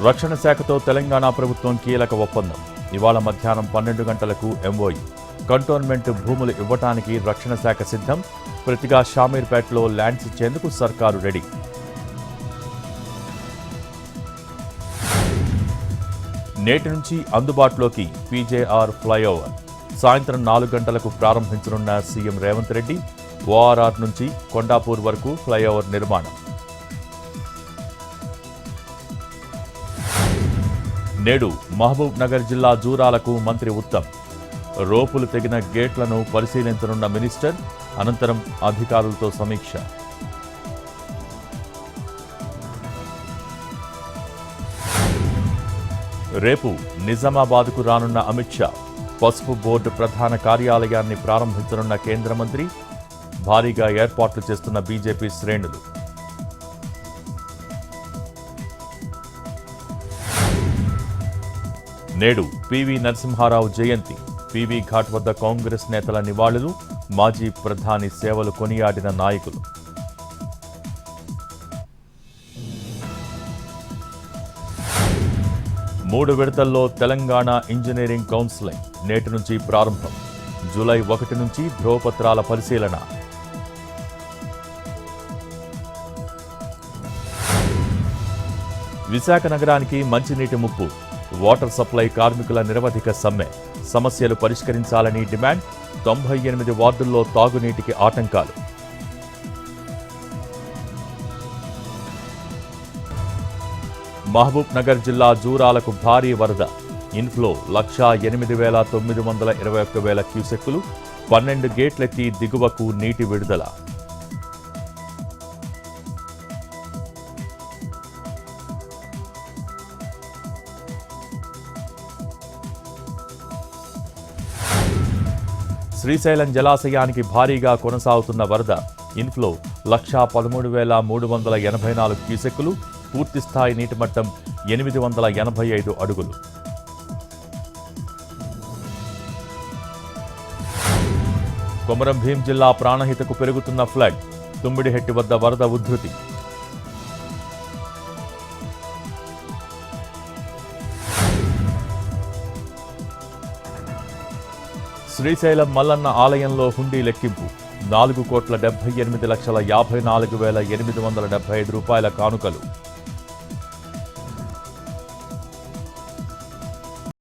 రక్షణ శాఖతో తెలంగాణ ప్రభుత్వం కీలక ఒప్పందం. ఇవాళ మధ్యాహ్నం 12 గంటలకు ఎంఓయూ. కంటోన్మెంట్ భూములు ఇవ్వటానికి రక్షణ శాఖ సిద్ధం. ప్రతిగా షామీర్పేటలో ల్యాండ్స్ ఇచ్చేందుకు సర్కారు రెడీ. నేటి నుంచి అందుబాటులోకి పీజేఆర్ ఫ్లైఓవర్. సాయంత్రం 4 గంటలకు ప్రారంభించనున్న సీఎం రేవంత్ రెడ్డి. ఓఆర్ఆర్ నుంచి కొండాపూర్ వరకు ఫ్లైఓవర్ నిర్మాణం. నేడు మహబూబ్ నగర్ జిల్లా జూరాలకు మంత్రి ఉత్తమ్. రోపులు తెగిన గేట్లను పరిశీలించనున్న మినిస్టర్. అనంతరం అధికారులతో సమీక్ష. రేపు నిజామాబాద్కు రానున్న అమిత్ షా. పసుపు బోర్డు ప్రధాన కార్యాలయాన్ని ప్రారంభించనున్న కేంద్ర మంత్రి. భారీగా ఏర్పాట్లు చేస్తున్న బీజేపీ శ్రేణులు. నేడు పివి నరసింహారావు జయంతి. పివి ఘాట్ వద్ద కాంగ్రెస్ నేతల నివాళులు. మాజీ ప్రధాని సేవలు కొనియాడిన నాయకులు. మూడు విడతల్లో తెలంగాణ ఇంజనీరింగ్ కౌన్సిలింగ్ నేటి నుంచి ప్రారంభం. జూలై 1 నుంచి ధ్రువపత్రాల పరిశీలన. విశాఖ నగరానికి మంచినీటి ముప్పు. వాటర్ సప్లై కార్మికుల నిరవధిక సమ్మె. సమస్యలు పరిష్కరించాలని డిమాండ్. 98 వార్డుల్లో తాగునీటికి ఆటంకాలు. మహబూబ్ నగర్ జిల్లా జూరాలకు భారీ వరద. ఇన్ఫ్లో 1,08,921 క్యూసెక్కులు. 12 గేట్లెత్తి దిగువకు నీటి విడుదల. శ్రీశైలం జలాశయానికి భారీగా కొనసాగుతున్న వరద. ఇన్ఫ్లో 1,13,384 క్యూసెక్కులు. పూర్తిస్థాయి నీటిమట్టం 885 అడుగులు. కొమరం భీం జిల్లా ప్రాణహితకు పెరుగుతున్న ఫ్లడ్. తుమ్మిడిహెట్టి వద్ద వరద ఉధృతి. శ్రీశైలం మల్లన్న ఆలయంలో హుండీ లెక్కింపు. 4,78,54,875 రూపాయల కానుకలు.